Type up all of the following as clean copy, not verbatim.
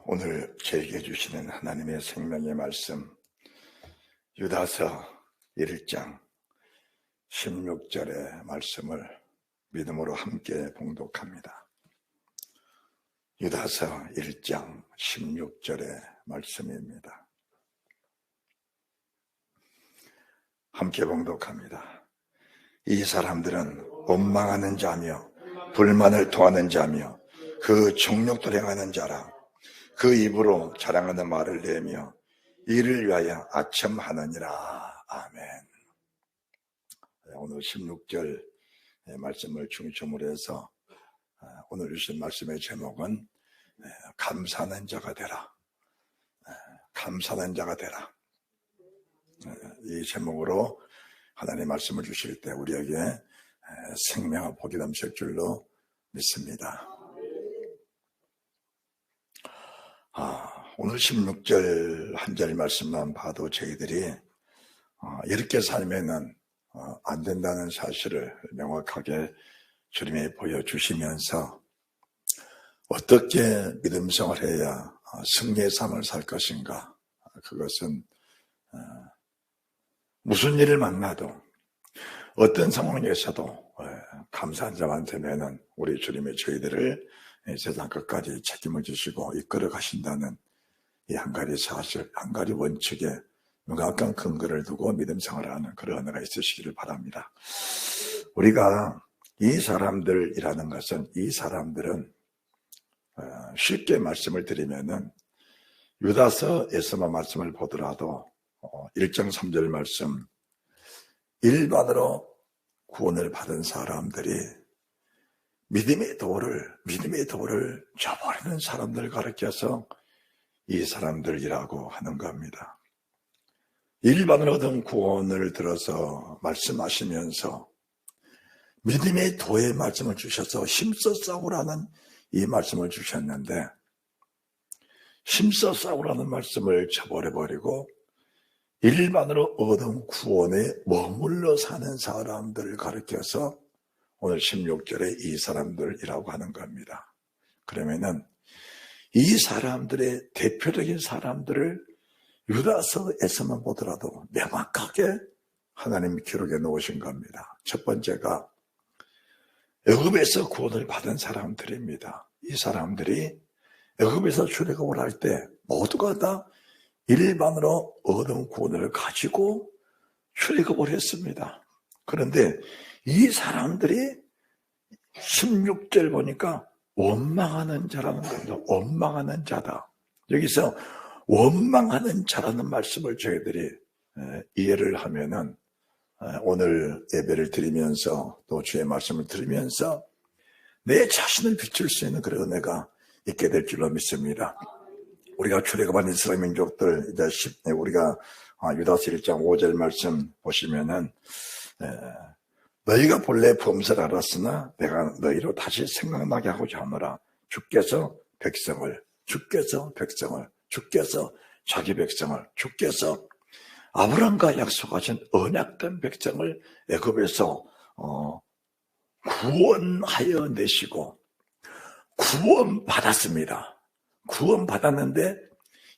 오늘 저에게 주시는 하나님의 생명의 말씀 유다서 1장 16절의 말씀을 믿음으로 함께 봉독합니다. 유다서 1장 16절의 말씀입니다. 함께 봉독합니다. 이 사람들은 원망하는 자며 불만을 토하는 자며 그 정욕도 행하는 자라. 그 입으로 자랑하는 말을 내며 이를 위하여 아첨하느니라. 아멘. 오늘 16절 말씀을 중심으로 해서 오늘 주신 말씀의 제목은 감사하는 자가 되라. 감사하는 자가 되라. 이 제목으로 하나님의 말씀을 주실 때 우리에게 생명과 복이 넘칠 줄로 믿습니다. 오늘 16절 한 절 말씀만 봐도 저희들이 이렇게 살면은 안 된다는 사실을 명확하게 주님이 보여주시면서 어떻게 믿음생활을 해야 승리의 삶을 살 것인가, 그것은 무슨 일을 만나도 어떤 상황에서도 감사한 자만 되면은 우리 주님이 저희들을 세상 끝까지 책임을 지시고 이끌어 가신다는 이 한 가지 사실, 한 가지 원칙에 명확한 근거를 두고 믿음 생활을 하는 그런 은혜가 있으시기를 바랍니다. 우리가 이 사람들이라는 것은, 이 사람들은 쉽게 말씀을 드리면은 유다서에서만 말씀을 보더라도 1장 3절 말씀, 일반으로 구원을 받은 사람들이 믿음의 도를 저버리는 사람들을 가르쳐서 이 사람들이라고 하는 겁니다. 일반으로 얻은 구원을 들어서 말씀하시면서 믿음의 도의 말씀을 주셔서 힘써 싸우라는 이 말씀을 주셨는데, 힘써 싸우라는 말씀을 저버려버리고 일반으로 얻은 구원에 머물러 사는 사람들을 가르쳐서 오늘 16절에 이 사람들이라고 하는 겁니다. 그러면은 이 사람들의 대표적인 사람들을 유다서에서만 보더라도 명확하게 하나님이 기록해 놓으신 겁니다. 첫 번째가 애굽에서 구원을 받은 사람들입니다. 이 사람들이 애굽에서 출애굽을 할 때 모두가 다 일반으로 얻은 구원을 가지고 출애굽을 했습니다. 그런데 이 사람들이 16절 보니까 원망하는 자라는 겁니다. 원망하는 자다. 여기서 원망하는 자라는 말씀을 저희들이 이해를 하면은 오늘 예배를 드리면서 또 주의 말씀을 들으면서 내 자신을 비출 수 있는 그런 은혜가 있게 될 줄로 믿습니다. 우리가 출애굽한 이스라엘 민족들, 이제 우리가 유다서 1장 5절 말씀 보시면은 너희가 본래 범사를 알았으나 내가 너희로 다시 생각나게 하고자 하노라. 주께서 자기 백성을, 주께서 아브라함과 약속하신 언약된 백성을 애굽에서 구원하여 내시고 구원받았습니다. 구원받았는데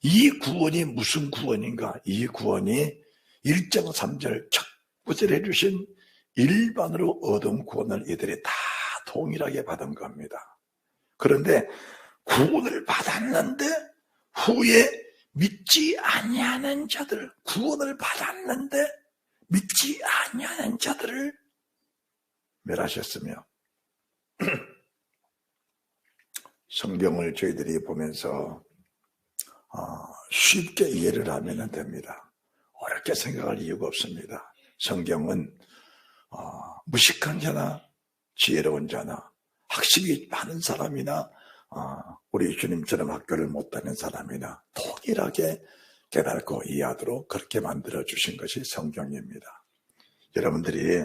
이 구원이 무슨 구원인가? 이 구원이 1장 3절 첫 구절해 주신 일반으로 얻은 구원을 이들이 다 동일하게 받은 겁니다. 그런데 구원을 받았는데 후에 믿지 아니하는 자들, 구원을 받았는데 믿지 아니하는 자들을 멸하셨으며 성경을 저희들이 보면서 쉽게 이해를 하면 됩니다. 어렵게 생각할 이유가 없습니다. 성경은 무식한 자나 지혜로운 자나 학식이 많은 사람이나 우리 주님처럼 학교를 못 다닌 사람이나 동일하게 깨닫고 이해하도록 그렇게 만들어 주신 것이 성경입니다. 여러분들이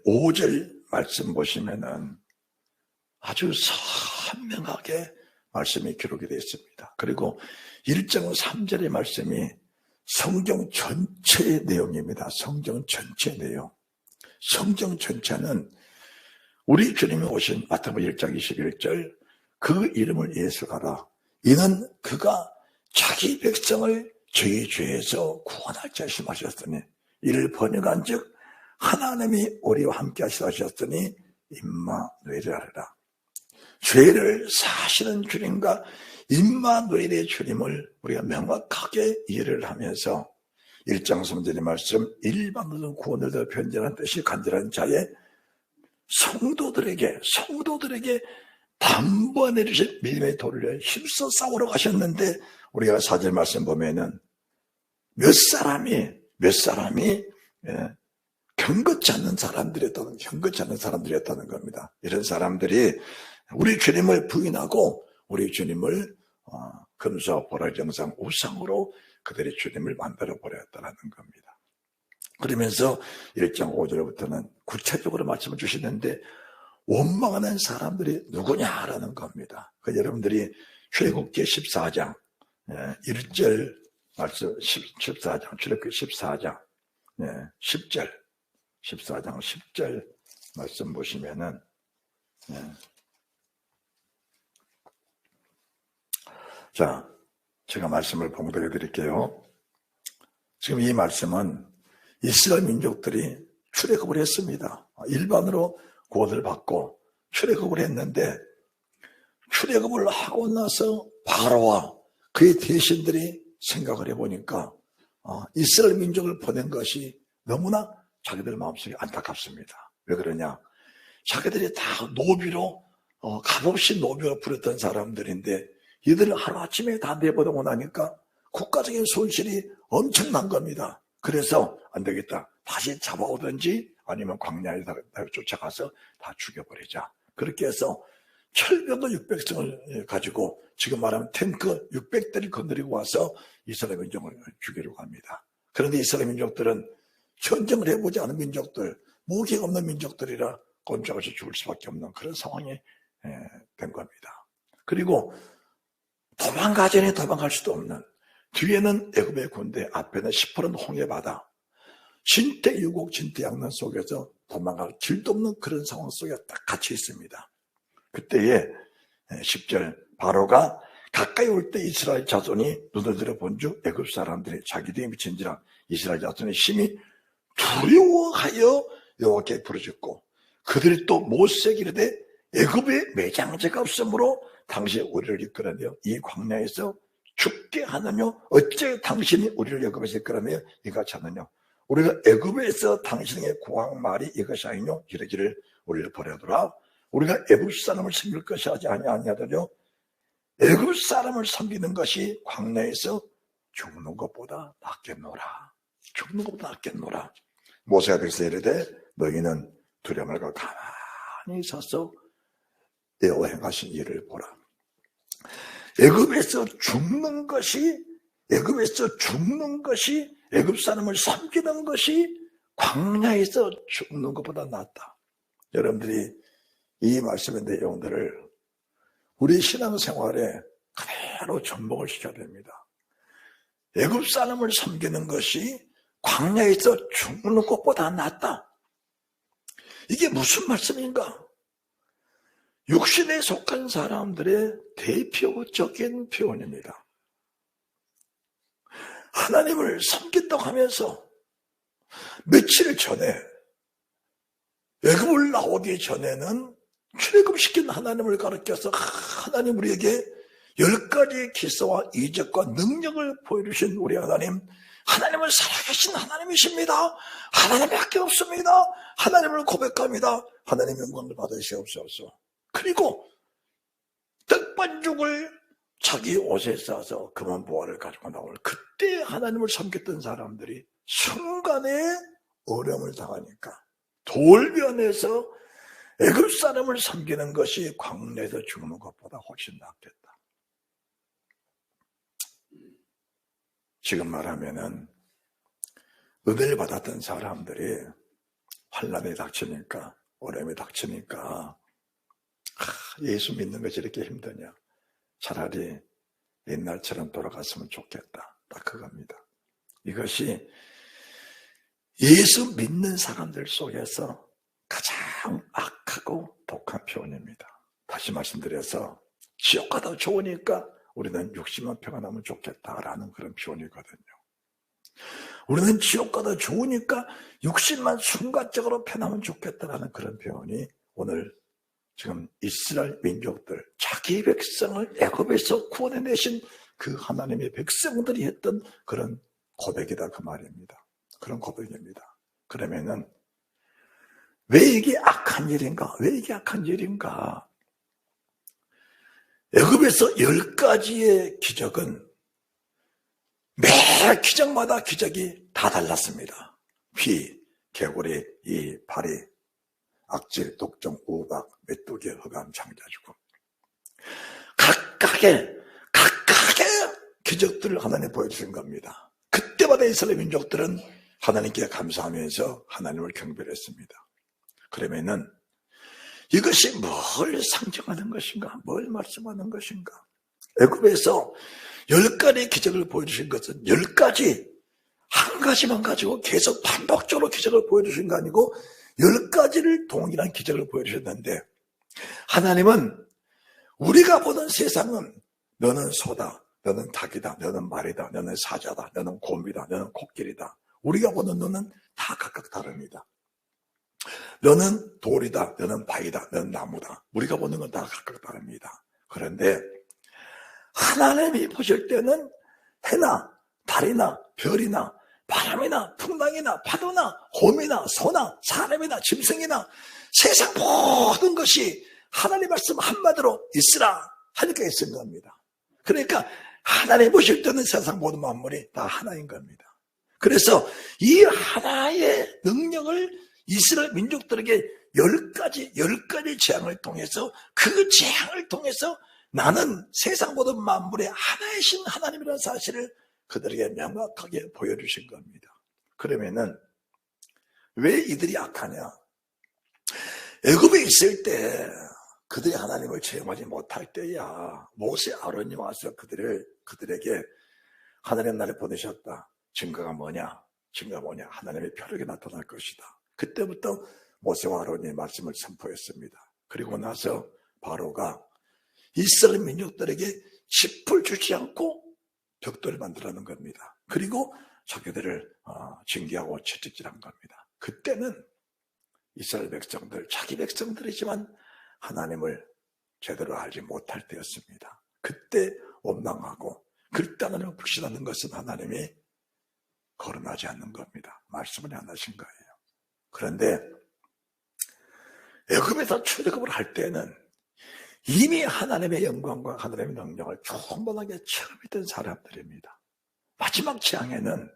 5절 말씀 보시면은 아주 선명하게 말씀이 기록이 되어 있습니다. 그리고 1장 3절의 말씀이 성경 전체의 내용입니다. 성경 전체 내용. 성경 전체는 우리 주님이 오신 마태복음 1장 21절 그 이름을 예수하라. 이는 그가 자기 백성을 저희 죄에서 구원할 자 말씀하셨으니 이를 번역한 즉 하나님이 우리와 함께 하시다 하셨으니 임마누엘이라 하리라. 죄를 사시는 주님과 임마누엘의 주님을 우리가 명확하게 이해를 하면서 1장 3절의 말씀 일반으로 구원을 더 변전한 뜻이 간절한 자의 성도들에게 단번에 주신 믿음의 돌을 힘써 싸우러 가셨는데 우리가 4절 말씀 보면은 몇 사람이 경건치 않는 사람들이었다는 겁니다. 이런 사람들이 우리 주님을 부인하고 우리 주님을 금수와 보라 정상 우상으로 그들의 주님을 만들어 버렸다는 겁니다. 그러면서 1장 5절부터는 구체적으로 말씀을 주시는데 원망하는 사람들이 누구냐라는 겁니다. 여러분들이 출애굽기 14장 1절 말씀 14장 출애굽기 14장 10절 14장 10절 말씀 보시면은 자, 제가 말씀을 봉독해 드릴게요. 지금 이 말씀은 이스라엘 민족들이 출애굽을 했습니다. 일반으로 구원을 받고 출애굽을 했는데 출애굽을 하고 나서 바로와 그의 대신들이 생각을 해보니까 이스라엘 민족을 보낸 것이 너무나 자기들 마음속에 안타깝습니다. 왜 그러냐? 자기들이 다 노비로 값없이 노비로 부렸던 사람들인데 이들을 하루아침에 다 내버리고 나니까 국가적인 손실이 엄청난 겁니다. 그래서 안 되겠다. 다시 잡아오든지 아니면 광야에 쫓아가서 다 죽여버리자. 그렇게 해서 철병거 600성을 가지고 지금 말하면 탱크 600대를 건드리고 와서 이스라엘 민족을 죽이려고 합니다. 그런데 이스라엘 민족들은 전쟁을 해보지 않은 민족들, 무기가 없는 민족들이라 꼼짝없이 죽을 수밖에 없는 그런 상황이 된 겁니다. 그리고 도망가전에 도망갈 수도 없는 뒤에는 애굽의 군대, 앞에는 시퍼런 홍해바다, 진퇴유곡 진퇴양난 속에서 도망갈 길도 없는 그런 상황 속에 딱 갇혀 있습니다. 그때에 10절 바로가 가까이 올 때 이스라엘 자손이 눈을 들어 본즉 애굽 사람들이 자기들이 미친지라 이스라엘 자손의 심히 두려워하여 여호와께 부르짖고 그들이 또 모세에게 이르되 애굽에 매장제가 없으므로 당신이 우리를 이끌어내어 이 광야에서 죽게 하느냐 어째 당신이 우리를 애굽에서 이끌어내어 이같이 하느냐 우리가 애굽에서 당신에게 구한 말이 이것이 아니뇨 이르기를 우리를 버려두라 우리가 애굽 사람을 섬길 것이 하지 아니하더뇨 애굽 사람을 섬기는 것이 광야에서 죽는 것보다 낫겠노라. 죽는 것보다 낫겠노라. 모세가 그래서 이르되 너희는 두려움 말고 가만히 서서 여호와 행하신 일을 보라. 애굽에서 죽는 것이 애굽 사람을 섬기는 것이 광야에서 죽는 것보다 낫다. 여러분들이 이 말씀의 내용들을 우리 신앙생활에 그대로 접목을 시켜야 됩니다. 애굽 사람을 섬기는 것이 광야에서 죽는 것보다 낫다. 이게 무슨 말씀인가? 육신에 속한 사람들의 대표적인 표현입니다. 하나님을 섬긴다고 하면서 며칠 전에 애굽을 나오기 전에는 출애굽시킨 하나님을 가르쳐서 하나님 우리에게 10가지의 기사와 이적과 능력을 보여주신 우리 하나님은 살아계신 하나님이십니다. 하나님밖에 없습니다. 하나님을 고백합니다. 하나님 영광을 받으시옵소서. 그리고 떡반죽을 자기 옷에 싸서 금은 보화를 가지고 나올 그때 하나님을 섬겼던 사람들이 순간에 어려움을 당하니까 돌변해서 애굽 사람을 섬기는 것이 광야에서 죽는 것보다 훨씬 낫겠다. 지금 말하면은 은혜를 받았던 사람들이 환난이 닥치니까 어려움이 닥치니까 예수 믿는 것이 이렇게 힘드냐. 차라리 옛날처럼 돌아갔으면 좋겠다. 딱 그겁니다. 이것이 예수 믿는 사람들 속에서 가장 악하고 독한 표현입니다. 다시 말씀드려서 지옥 가다 좋으니까 우리는 육신만 평안하면 좋겠다라는 그런 표현이거든요. 우리는 지옥가 더 좋으니까 육신만 순간적으로 편하면 좋겠다라는 그런 표현이 오늘 지금 이스라엘 민족들, 자기 백성을 애굽에서 구원해내신 그 하나님의 백성들이 했던 그런 고백이다 그 말입니다. 그런 고백입니다. 그러면은 왜 이게 악한 일인가? 왜 이게 악한 일인가? 애굽에서 10가지의 기적은 매 기적마다 기적이 다 달랐습니다. 휘, 개구리, 이, 파리, 악질, 독종, 우박, 메뚜기, 흑암, 창자죽음. 각각의 기적들을 하나님 보여주신 겁니다. 그때마다 이스라엘 민족들은 하나님께 감사하면서 하나님을 경배했습니다. 그러면은 이것이 뭘 상징하는 것인가? 뭘 말씀하는 것인가? 애굽에서 10가지 기적을 보여주신 것은 10가지, 한 가지만 가지고 계속 반복적으로 기적을 보여주신 거 아니고 10가지를 동일한 기적을 보여주셨는데, 하나님은 우리가 보는 세상은 너는 소다, 너는 닭이다, 너는 말이다, 너는 사자다, 너는 곰이다, 너는 코끼리다. 우리가 보는 너는 다 각각 다릅니다. 너는 돌이다, 너는 바위다, 너는 나무다. 우리가 보는 건 다 각각 다릅니다. 그런데 하나님이 보실 때는 해나 달이나 별이나 바람이나 풍랑이나 파도나 곰이나 소나 사람이나 짐승이나 세상 모든 것이 하나님 말씀 한마디로 있으라 하니까 있은 겁니다. 그러니까 하나님 보실 때는 세상 모든 만물이 다 하나인 겁니다. 그래서 이 하나의 능력을 이스라엘 민족들에게 10가지 재앙을 통해서, 그 재앙을 통해서 나는 세상 모든 만물의 하나이신 하나님이라는 사실을 그들에게 명확하게 보여주신 겁니다. 그러면은 왜 이들이 악하냐? 애굽에 있을 때 그들이 하나님을 체험하지 못할 때야 모세 아론이 와서 그들에게 하나님 나를 보내셨다. 증거가 뭐냐? 하나님의 표력이 나타날 것이다. 그때부터 모세와 아론이 말씀을 선포했습니다. 그리고 나서 바로가 이스라엘 민족들에게 짚을 주지 않고 벽돌을 만들어놓은 겁니다. 그리고 자기들을 징계하고 채찍질한 겁니다. 그때는 이스라엘 백성들, 자기 백성들이지만 하나님을 제대로 알지 못할 때였습니다. 그때 원망하고 그때 하나님을 불신하는 것은 하나님이 거론하지 않는 겁니다. 말씀을 안 하신 거예요. 그런데 애굽에서 출애굽을 할 때는 이미 하나님의 영광과 하나님의 능력을 충분하게 체험했던 사람들입니다. 마지막 재앙에는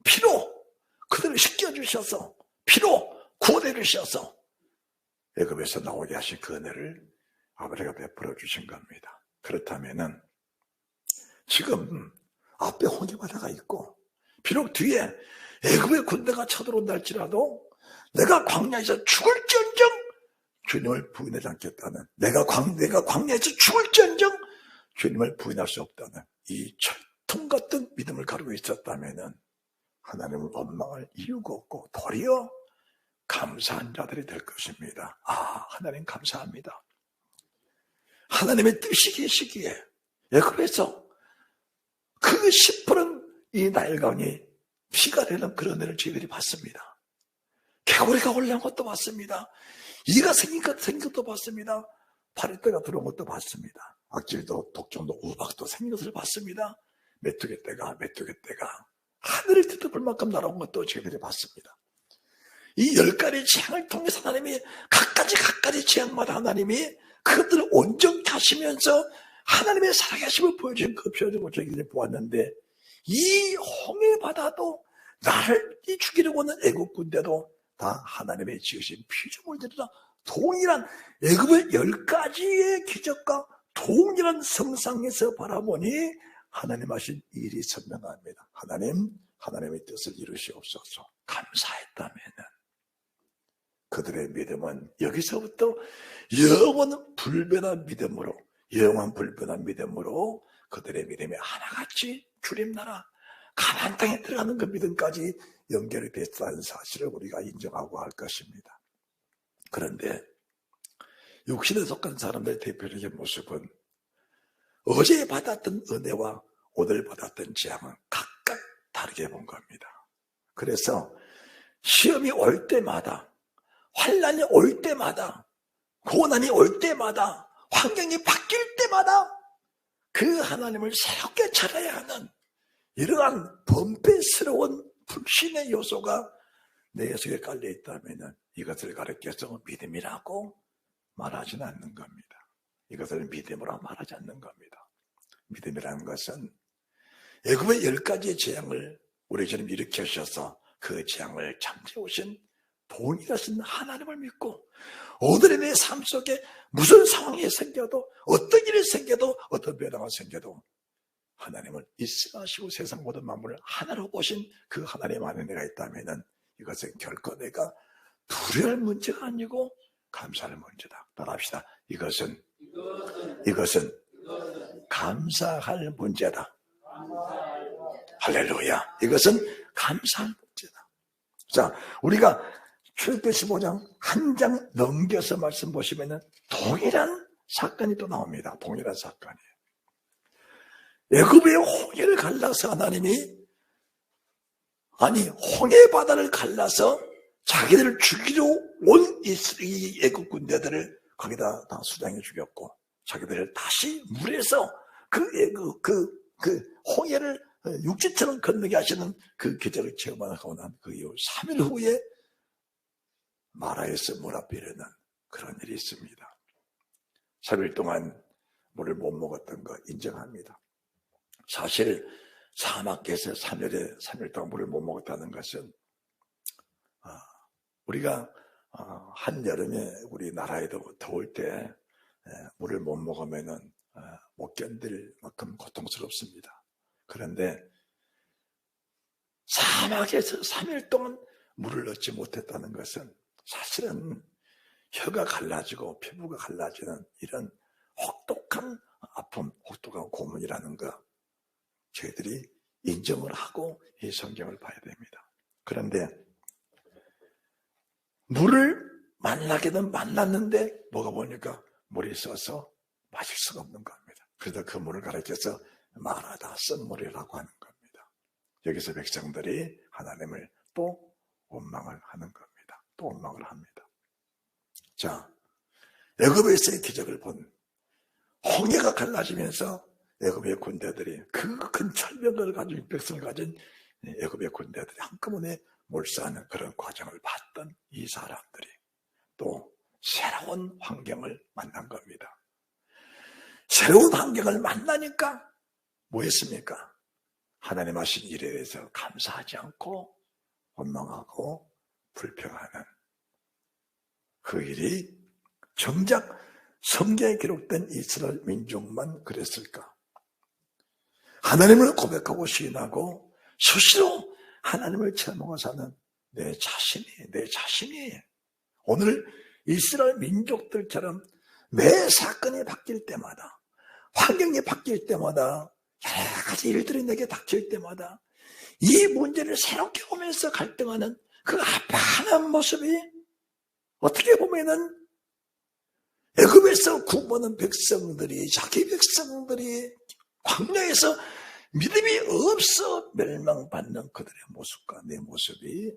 피로 그들을 씻겨주셔서, 피로 구원해 주셔서 애굽에서 나오게 하신 그 은혜를 아버지가 베풀어 주신 겁니다. 그렇다면은 지금 앞에 홍해바다가 있고 비록 뒤에 애굽의 군대가 쳐들어온다 할지라도 내가 광야에서 죽을지언정 주님을 부인하지 않겠다는, 내가 광야에서 죽을지언정 주님을 부인할 수 없다는 이 철통 같은 믿음을 가지고 있었다면은 하나님을 원망할 이유가 없고 도리어 감사한 자들이 될 것입니다. 하나님 감사합니다. 하나님의 뜻이 계시기에 애굽에서 그 10푸른 이 나일강이 피가 되는 그런 은혜를 저희들이 받습니다. 개구리가 올라온 것도 받습니다. 이가 생긴 것도 봤습니다. 파리떼가 들어온 것도 봤습니다. 악질도 독종도 우박도 생긴 것을 봤습니다. 메뚜기 떼가 하늘을 뒤덮을 만큼 날아온 것도 저희들이 봤습니다. 이 10가지 재앙을 통해서 하나님이 각가지 재앙마다 하나님이 그것들을 온전히 하시면서 하나님의 살아계심을 보여주신 그 표적을 저희들이 보았는데, 이 홍해바다도 나를 죽이려고 하는 애국 군대도 다 하나님의 지으신 피조물들이라 동일한 애굽의 10가지의 기적과 동일한 성상에서 바라보니 하나님 하신 일이 선명합니다. 하나님의 뜻을 이루시옵소서. 감사했다면은 그들의 믿음은 여기서부터 영원 불변한 믿음으로 그들의 믿음이 하나같이 주림나라 가나안 땅에 들어가는 그 믿음까지 연결이 됐다는 사실을 우리가 인정하고 할 것입니다. 그런데 육신에 속한 사람들의 대표적인 모습은 어제 받았던 은혜와 오늘 받았던 재앙은 각각 다르게 본 겁니다. 그래서 시험이 올 때마다, 환난이 올 때마다, 고난이 올 때마다, 환경이 바뀔 때마다 그 하나님을 새롭게 찾아야 하는 이러한 범패스러운 불신의 요소가 내 속에 깔려 있다면 이것을 가르쳐서 믿음이라고 말하지는 않는 겁니다. 이것을 믿음으로 말하지 않는 겁니다. 믿음이라는 것은 애굽의 10가지의 재앙을 우리처럼 일으키셔서 그 재앙을 잠재우신 동일하신 하나님을 믿고 오늘의 내 삶 속에 무슨 상황이 생겨도 어떤 일이 생겨도 어떤 변화가 생겨도 하나님을 있으시고 세상 모든 만물을 하나로 보신 그 하나님 안에 내가 있다면 이것은 결코 내가 두려울 문제가 아니고 감사할 문제다. 따라합시다. 이것은 감사할 문제다. 할렐루야. 이것은 감사할 문제다. 자, 우리가 출애굽기 15장 한 장 넘겨서 말씀 보시면은 동일한 사건이 또 나옵니다. 동일한 사건이에요. 애굽의 홍해를 갈라서 하나님이 홍해 바다를 갈라서 자기들을 죽이러 온 이 애굽 군대들을 거기다 다 수장해 죽였고 자기들을 다시 물에서 그 홍해를 육지처럼 건너게 하시는 그 기적을 체험하고 난 그 이후 3일 후에 마라에서 물 앞에 이르는 그런 일이 있습니다. 3일 동안 물을 못 먹었던 거 인정합니다. 사실 사막에서 3일 동안 물을 못 먹었다는 것은 우리가 한여름에 우리나라에도 더울 때 물을 못 먹으면은 못 견딜 만큼 고통스럽습니다. 그런데 사막에서 3일 동안 물을 얻지 못했다는 것은 사실은 혀가 갈라지고 피부가 갈라지는 이런 혹독한 아픔, 혹독한 고문이라는 거 저희들이 인정을 하고 이 성경을 봐야 됩니다. 그런데 물을 만나기는 만났는데 먹어보니까 물이 써서 마실 수가 없는 겁니다. 그래서 그 물을 가르쳐서 마라다 쓴 물이라고 하는 겁니다. 여기서 백성들이 하나님을 또 원망을 하는 겁니다. 또 원망을 합니다. 자, 애굽에서의 기적을 본 홍해가 갈라지면서 애굽의 군대들이 그 큰 철벽을 가진 백성을 가진 애굽의 군대들이 한꺼번에 몰수하는 그런 과정을 봤던 이 사람들이 또 새로운 환경을 만난 겁니다. 새로운 환경을 만나니까 뭐 했습니까? 하나님 하신 일에 대해서 감사하지 않고 원망하고 불평하는 그 일이 정작 성경에 기록된 이스라엘 민족만 그랬을까? 하나님을 고백하고 시인하고 수시로 하나님을 체험하고 사는 내 자신이 오늘 이스라엘 민족들처럼 매 사건이 바뀔 때마다 환경이 바뀔 때마다 여러 가지 일들이 내게 닥칠 때마다 이 문제를 새롭게 보면서 갈등하는 그 아파하는 모습이 어떻게 보면은 애굽에서 구원받은 백성들이 자기 백성들이 광야에서 믿음이 없어 멸망받는 그들의 모습과 내 모습이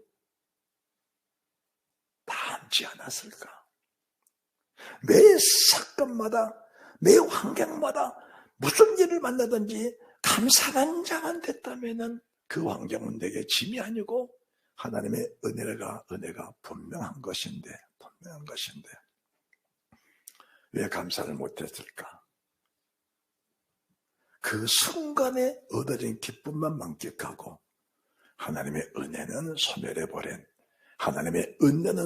닮지 않았을까? 매 사건마다 매 환경마다 무슨 일을 만나든지 감사한 자만 됐다면 그 환경은 내게 짐이 아니고 하나님의 은혜가 분명한 것인데 왜 감사를 못했을까? 그 순간에 얻어진 기쁨만 만끽하고 하나님의 은혜는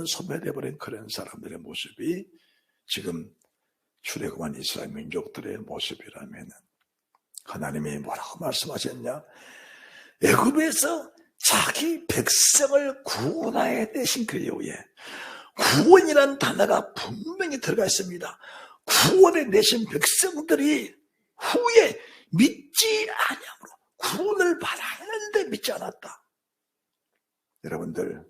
소멸해버린 그런 사람들의 모습이 지금 출애굽한 이스라엘 민족들의 모습이라면 하나님이 뭐라고 말씀하셨냐? 애굽에서 자기 백성을 구원하여 되신 그 이후에 구원이라는 단어가 분명히 들어가 있습니다. 구원에 내신 백성들이 후에 믿지 아니함으로 구원을 받았는데 믿지 않았다. 여러분들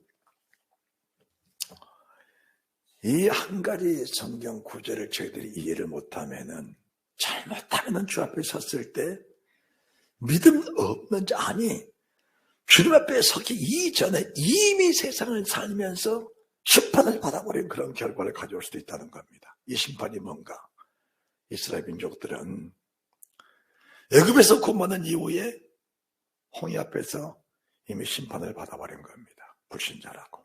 이 한 가지 성경 구절을 저희들이 이해를 못하면은 잘못하면 주 앞에 섰을 때 믿음 없는 자, 아니 주님 앞에 서기 이전에 이미 세상을 살면서 심판을 받아버린 그런 결과를 가져올 수도 있다는 겁니다. 이 심판이 뭔가? 이스라엘 민족들은 애굽에서 구원받은 이후에 홍해 앞에서 이미 심판을 받아버린 겁니다. 불신자라고.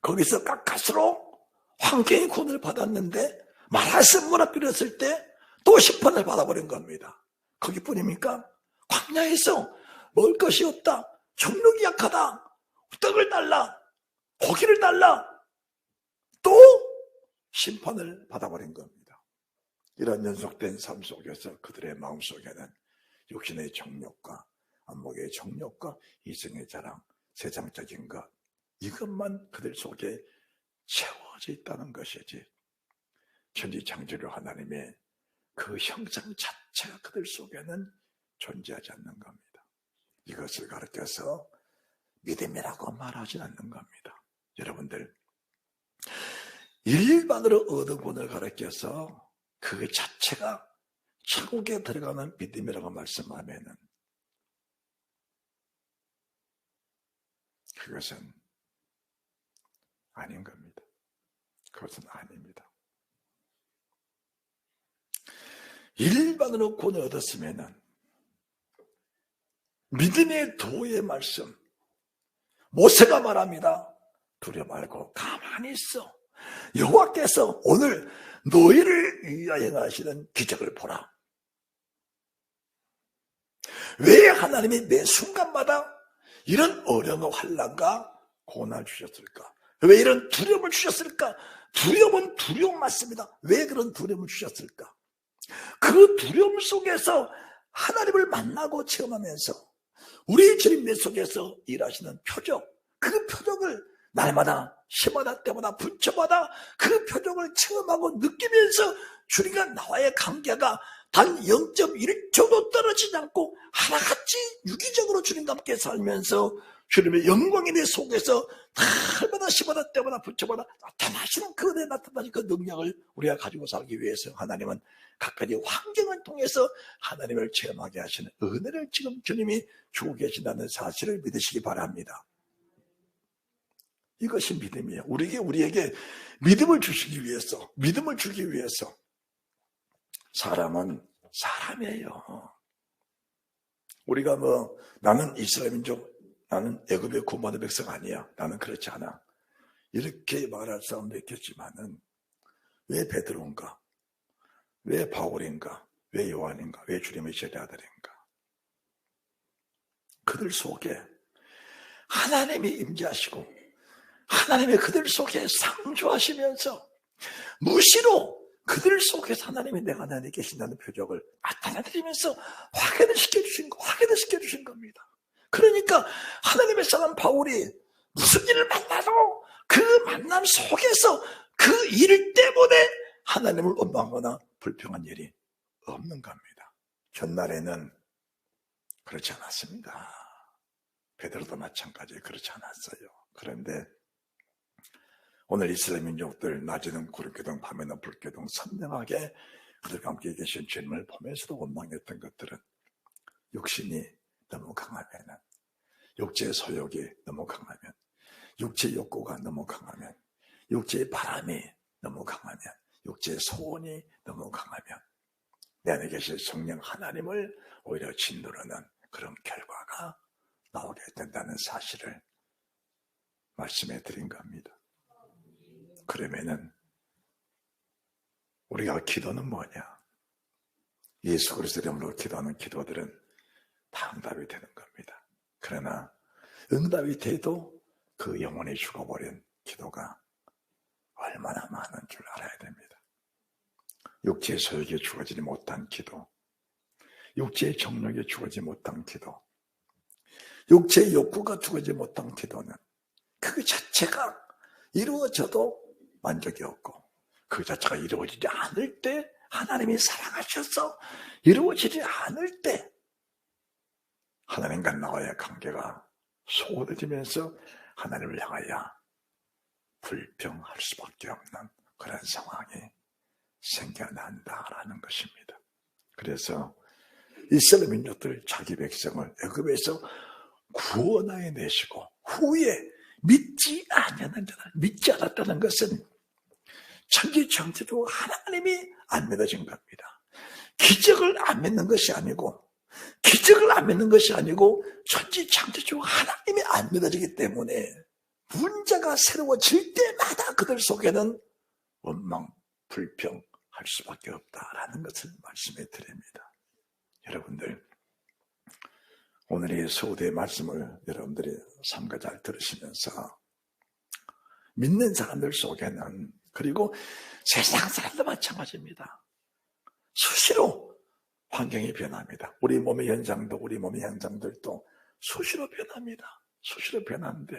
거기서 가까스로 황폐의 구원을 받았는데 말씀 문 앞에 이랬을 때 또 심판을 받아버린 겁니다. 거기뿐입니까? 광야에서 먹을 것이 없다. 정력이 약하다. 떡을 달라. 고기를 달라. 또 심판을 받아버린 겁니다. 이런 연속된 삶 속에서 그들의 마음속에는 육신의 정욕과 안목의 정욕과 이성의 자랑, 세상적인 것, 이것만 그들 속에 채워져 있다는 것이지, 천지창조주 하나님의 그 형상 자체가 그들 속에는 존재하지 않는 겁니다. 이것을 가르쳐서 믿음이라고 말하지 않는 겁니다. 여러분들, 일반으로 얻은 구원을 가르쳐서 그 자체가 천국에 들어가는 믿음이라고 말씀하면은 그것은 아닌 겁니다. 그것은 아닙니다. 일반으로 구원을 얻었으면은 믿음의 도의 말씀, 모세가 말합니다. 두려워 말고 가만히 있어. 여호와께서 오늘 너희를 위하여 행하시는 기적을 보라. 왜 하나님이 매 순간마다 이런 어려움과 환난과 고난을 주셨을까? 왜 이런 두려움을 주셨을까? 두려움은 두려움 맞습니다. 왜 그런 두려움을 주셨을까? 그 두려움 속에서 하나님을 만나고 체험하면서 우리 주님 내 속에서 일하시는 표적, 그 표적을 날마다 시마다 때마다 분초마다 그 표적을 체험하고 느끼면서 주님과 나와의 관계가 단 0.1초도 떨어지지 않고 하나같이 유기적으로 주님과 함께 살면서 주님의 영광이 내 속에서 날마다 시마다 때마다 분초마다 나타나시는 그 은혜, 나타나신 그 능력을 우리가 가지고 살기 위해서 하나님은 각가지 환경을 통해서 하나님을 체험하게 하시는 은혜를 지금 주님이 주고 계신다는 사실을 믿으시기 바랍니다. 이것이 믿음이에요. 우리에게 믿음을 주시기 위해서, 믿음을 주기 위해서. 사람은 사람이에요. 우리가 나는 이스라엘 민족, 나는 애굽의 구원받은 백성 아니야. 나는 그렇지 않아. 이렇게 말할 사람도 있겠지만은 왜 베드로인가? 왜 바울인가? 왜 요한인가? 왜 주님의 제자들인가? 그들 속에 하나님이 임재하시고 하나님의 그들 속에 상주하시면서 무시로 그들 속에서 하나님이 내가 안에 계신다는 표적을 나타내드리면서 확인을 시켜주신 겁니다. 그러니까 하나님의 사람 바울이 무슨 일을 만나도 그 만남 속에서 그 일 때문에 하나님을 원망하거나 불평한 일이 없는 겁니다. 전날에는 그렇지 않았습니다. 베드로도 마찬가지에 그렇지 않았어요. 그런데 오늘 이스라엘 민족들 낮에는 구름기둥 밤에는 불기둥 선명하게 그들과 함께 계신 주님을 보면서도 원망했던 것들은 육신이 너무 강하면, 육체의 소욕이 너무 강하면, 육체의 욕구가 너무 강하면, 육체의 바람이 너무 강하면, 육체의 소원이 너무 강하면 내 안에 계신 성령 하나님을 오히려 짓누르는 그런 결과가 나오게 된다는 사실을 말씀해 드린 겁니다. 그러면은 우리가 기도는 뭐냐? 예수 그리스도 이름으로 기도하는 기도들은 다 응답이 되는 겁니다. 그러나 응답이 돼도 그 영혼이 죽어버린 기도가 얼마나 많은 줄 알아야 됩니다. 육체의 소욕에 죽어지지 못한 기도, 육체의 정욕에 죽어지지 못한 기도, 육체의 욕구가 죽어지지 못한 기도는 그 자체가 이루어져도 만족이 없고, 그 자체가 이루어지지 않을 때 하나님이 사랑하셔서 이루어지지 않을 때 하나님과 나와의 관계가 소홀해지면서 하나님을 향하여 불평할 수밖에 없는 그런 상황이 생겨난다라는 것입니다. 그래서 이스라엘 민족들 자기 백성을 애굽에서 구원하여 내시고 후에 믿지 않았다는 것은 천지창조주 하나님이 안 믿어진 겁니다. 기적을 안 믿는 것이 아니고 천지창조주 하나님이 안 믿어지기 때문에 문제가 새로워질 때마다 그들 속에는 원망, 불평할 수밖에 없다라는 것을 말씀해 드립니다. 여러분들, 오늘 이 소대의 말씀을 여러분들이 삼가 잘 들으시면서 믿는 사람들 속에는, 그리고 세상 사람도 마찬가지입니다. 수시로 환경이 변합니다. 우리 몸의 현상들도 수시로 변합니다. 수시로 변하는데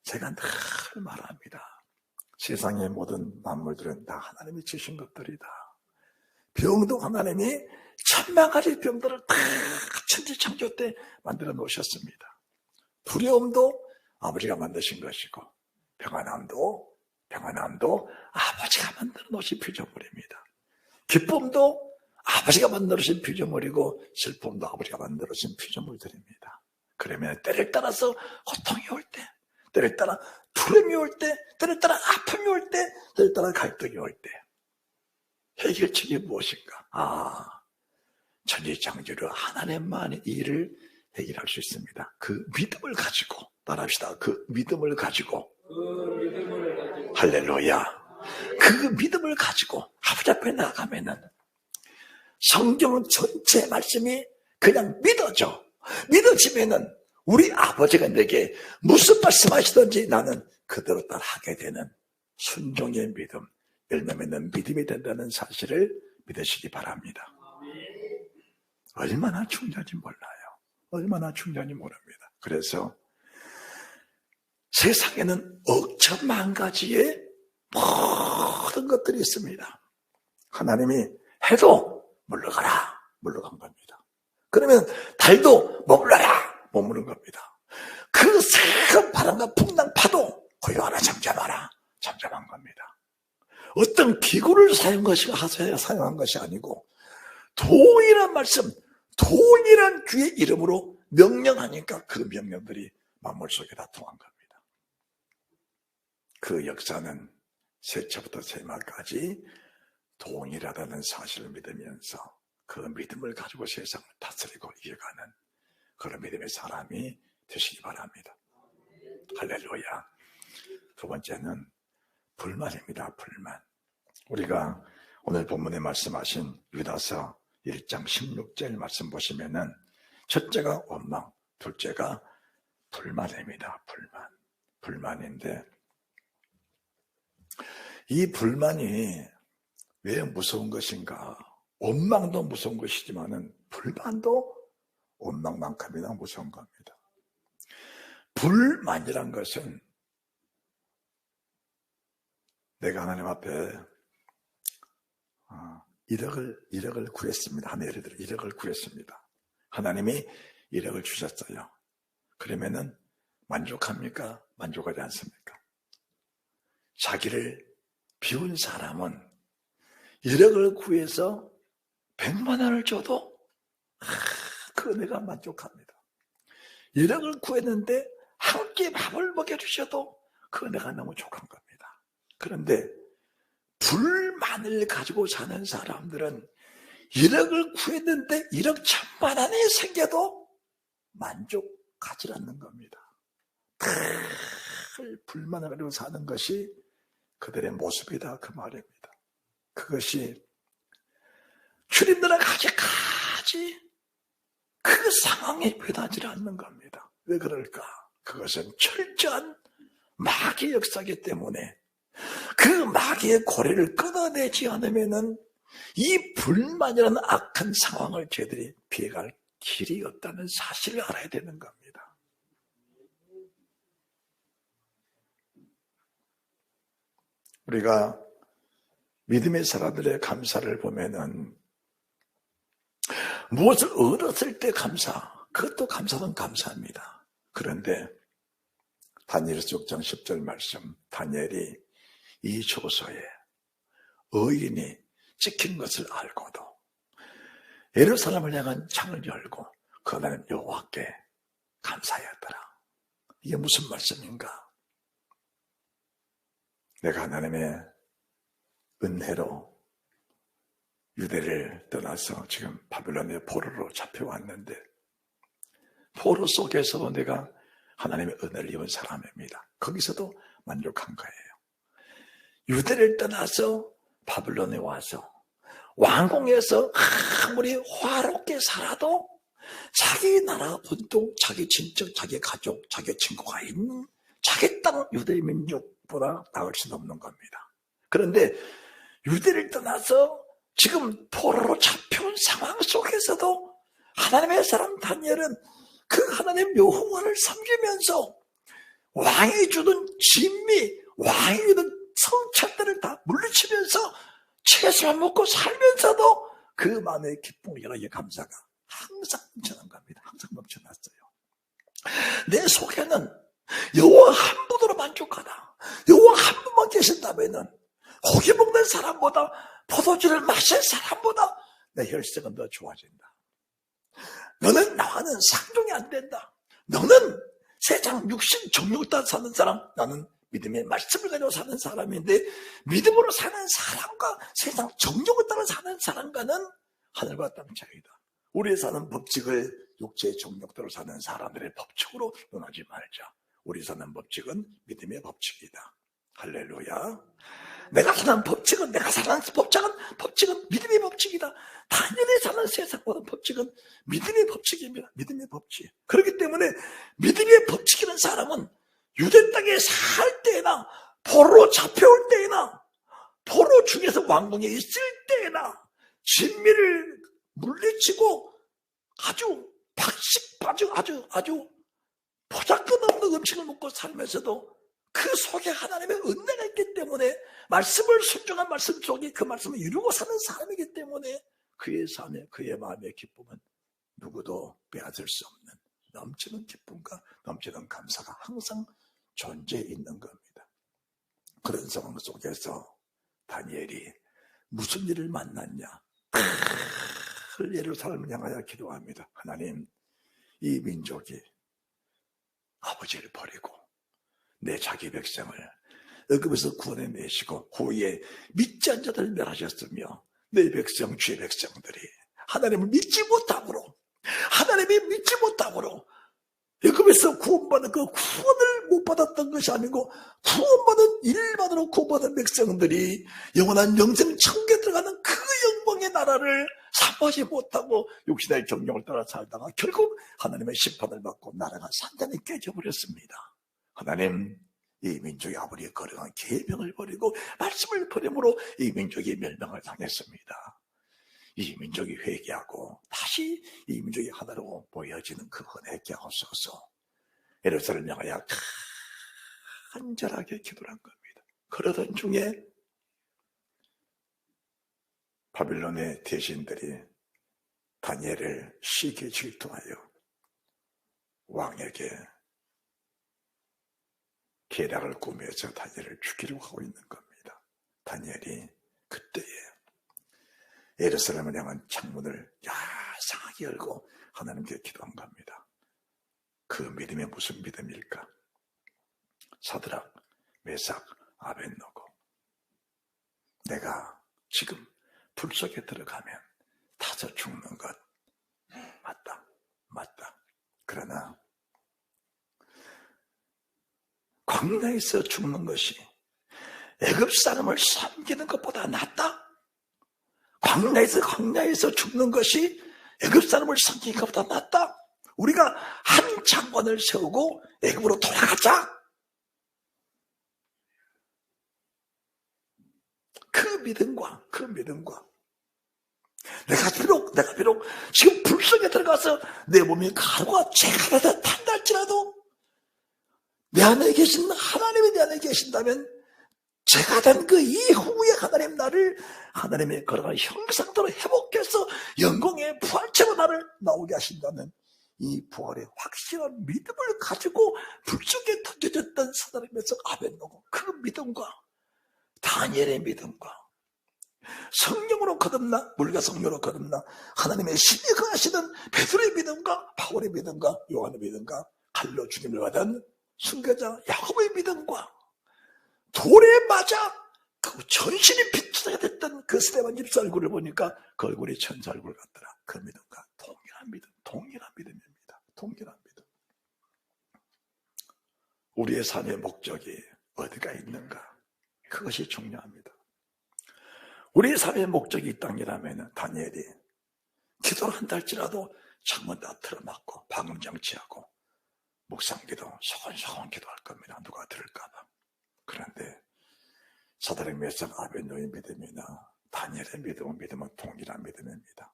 제가 늘 말합니다. 세상의 모든 만물들은 다 하나님이 지으신 것들이다. 병도 하나님이 천만 가지 병들을 다 천지창조 때 만들어 놓으셨습니다. 두려움도 아버지가 만드신 것이고 평안함도 아버지가 만들어 놓으신 피조물입니다. 기쁨도 아버지가 만들어진 피조물이고 슬픔도 아버지가 만들어진 피조물들입니다. 그러면 때를 따라서 고통이 올 때, 때를 따라 두려움이 올 때, 때를 따라 아픔이 올 때, 때를 따라 갈등이 올 때 해결책이 무엇인가? 천지창조주 하나님만이 이 일을 해결할 수 있습니다. 그 믿음을 가지고 따라합시다. 그 믿음을 가지고 할렐루야. 그 믿음을 가지고 아버지 앞에 나가면은 성경 전체 말씀이 그냥 믿어지면은 우리 아버지가 내게 무슨 말씀하시든지 나는 그대로 따라하게 되는 순종의 믿음, 열매 맺는 믿음이 된다는 사실을 믿으시기 바랍니다. 얼마나 중요한지 몰라요. 얼마나 중요한지 모릅니다. 그래서 세상에는 억천만 가지의 모든 것들이 있습니다. 하나님이 해도 물러간 겁니다. 그러면 달도 머무는 겁니다. 그 새로운 바람과 풍랑 파도 고요하라 잠잠한 겁니다. 어떤 기구를 사용한 것이 아니고 동일한 말씀, 동일한 주의 이름으로 명령하니까 그 명령들이 만물 속에 다 통한 겁니다. 그 역사는 세차부터 세마까지 동일하다는 사실을 믿으면서 그 믿음을 가지고 세상을 다스리고 이겨가는 그런 믿음의 사람이 되시기 바랍니다. 할렐루야. 두 번째는 불만입니다. 불만. 우리가 오늘 본문에 말씀하신 유다서 1장 16절 말씀 보시면은 첫째가 원망, 둘째가 불만입니다. 불만인데 이 불만이 왜 무서운 것인가? 원망도 무서운 것이지만은 불만도 원망만큼이나 무서운 겁니다. 불만이란 것은 내가 하나님 앞에 1억을 구했습니다. 하나 예를 들어 1억을 구했습니다. 하나님이 1억을 주셨어요. 그러면은 만족합니까? 만족하지 않습니까? 자기를 비운 사람은 1억을 구해서 100만 원을 줘도 그 은혜가 만족합니다. 1억을 구했는데 한 끼 밥을 먹여주셔도 그 은혜가 너무 족한 겁니다. 그런데 불만을 가지고 사는 사람들은 1억을 구했는데 1억 1,000만 원이 생겨도 만족하지 않는 겁니다. 늘 불만을 가지고 사는 것이 그들의 모습이다 그 말입니다. 그것이 주님 나라까지 그 상황에 변하지 않는 겁니다. 왜 그럴까? 그것은 철저한 마귀의 역사이기 때문에 그 마귀의 고리를 끊어내지 않으면은 이 불만이라는 악한 상황을 저희들이 피해갈 길이 없다는 사실을 알아야 되는 겁니다. 우리가 믿음의 사람들의 감사를 보면은 무엇을 얻었을 때 그것도 감사는 감사합니다. 그런데 다니엘서 6장 10절 말씀, 다니엘이 이 조서에 의인이 찍힌 것을 알고도 예루살렘을 향한 창을 열고 그 하나님 여호와께 감사하였더라. 이게 무슨 말씀인가? 내가 하나님의 은혜로 유대를 떠나서 지금 바빌론의 포로로 잡혀왔는데 포로 속에서도 내가 하나님의 은혜를 입은 사람입니다. 거기서도 만족한 거예요. 유대를 떠나서 바빌론에 와서 왕궁에서 아무리 화롭게 살아도 자기 나라 본토, 자기 친척, 자기 가족, 자기 친구가 있는 자기 땅 유대 민족보다 나을 수는 없는 겁니다. 그런데 유대를 떠나서 지금 포로로 잡혀온 상황 속에서도 하나님의 사람 다니엘은 그 하나님 여호와를 섬기면서 왕이 주는 진미, 왕이 주는 성찰들을 다 물리치면서 채소만 먹고 살면서도 그 마음의 기쁨, 여러의 감사가 항상 넘쳐난 겁니다. 항상 넘쳐났어요. 내 속에는 여호와 한 분으로 만족하다. 여호와 한 분만 계신다면은 고기 먹는 사람보다 포도주를 마실 사람보다 내 혈색은 더 좋아진다. 너는 나와는 상종이 안 된다. 너는 세상 육신 정욕 따라 사는 사람, 나는 믿음의 말씀을 가지고 사는 사람인데 믿음으로 사는 사람과 세상 정욕을 따라 사는 사람과는 하늘과 땅 차이다. 우리 사는 법칙을 육체의 정욕대로 사는 사람들의 법칙으로 논하지 말자. 우리 사는 법칙은 믿음의 법칙이다. 할렐루야. 내가 사는 법칙은 믿음의 법칙이다. 다니엘이 사는 세상보다 법칙은 믿음의 법칙입니다. 믿음의 법칙. 그렇기 때문에 믿음의 법칙이라는 사람은 유대 땅에 살 때나 포로로 잡혀올 때나 포로 중에서 왕궁에 있을 때나 진미를 물리치고 아주 보잘것없는 음식을 먹고 살면서도 그 속에 하나님의 은혜가 있기 때문에 말씀을 순종한 말씀 속에 그 말씀을 이루고 사는 사람이기 때문에 그의 삶에 그의 마음의 기쁨은 누구도 빼앗을 수 없는 넘치는 기쁨과 넘치는 감사가 항상 존재해 있는 겁니다. 그런 상황 속에서 다니엘이 무슨 일을 만났냐? 예루살렘을 향하여 기도합니다. 하나님, 이 민족이 아버지를 버리고 내 자기 백성을 애굽에서 구원해내시고 후에 믿지 않은 자들을 멸하셨으며 내 백성, 주의 백성들이 하나님을 믿지 못함으로 애굽에서 구원받은 그 구원을 못 받았던 것이 아니고 구원받은 일반으로 구원받은 백성들이 영원한 영생 천국에 들어가는 그 영광의 나라를 사모하지 못하고 육신의 정욕을 따라 살다가 결국 하나님의 심판을 받고 나라가 산단이 깨져버렸습니다. 하나님, 이 민족이 아무리 거룩한 계명을 버리고 말씀을 버림으로 이 민족이 멸망을 당했습니다. 이 민족이 회개하고 다시 이 민족이 하나로 모여지는 그 은혜 하옵소서. 예루살렘을 향하여 간절하게 기도를 한 겁니다. 그러던 중에 바빌론의 대신들이 다니엘을 시기에 질투하여 왕에게 계략을 꾸며서 다니엘을 죽이려고 하고 있는 겁니다. 다니엘이 그때에 예루살렘을 향한 창문을 야상하게 열고 하나님께 기도한 겁니다. 그 믿음이 무슨 믿음일까? 사드락, 메삭, 아벳노고, 내가 지금 불 속에 들어가면 타서 죽는 것 맞다. 그러나 광야에서 죽는 것이 애굽 사람을 섬기는 것보다 낫다? 광야에서 죽는 것이 애굽 사람을 섬기는 것보다 낫다? 우리가 한 장관을 세우고 애굽으로 돌아가자. 그 믿음과 내가 비록 지금 불 속에 들어가서 내 몸이 가루가 죄가 다 탄다 할지라도 내 안에 계신 하나님이 내 안에 계신다면 제가 된 그 이후에 하나님 나를 하나님의 거룩한 형상대로 회복해서 영광의 부활체로 나를 나오게 하신다는 이 부활의 확실한 믿음을 가지고 불 속에 던져졌던 사다리 메삭 아벳노고 그 믿음과 다니엘의 믿음과 성령으로 거듭나, 물과 성령으로 거듭나 하나님의 신이 거하시는 베드로의 믿음과 바울의 믿음과 요한의 믿음과 칼로 죽임을 받은 순교자 야곱의 믿음과 돌에 맞아 그 전신이 빛이 됐던 그 스데반 집사 얼굴을 보니까 그 얼굴이 천사 얼굴 같더라. 그 믿음과 동일한 믿음, 동일한 믿음입니다. 동일한 믿음. 우리의 삶의 목적이 어디가 있는가? 그것이 중요합니다. 우리의 삶의 목적이 이 땅이라면 다니엘이 기도를 한달지라도 창문 다 틀어막고 방음 장치하고 묵상기도 소곤소곤 기도할 겁니다. 누가 들을까 봐. 그런데 사드락 메삭 아벳노의 믿음이나 다니엘의 믿음은 동일한 믿음입니다.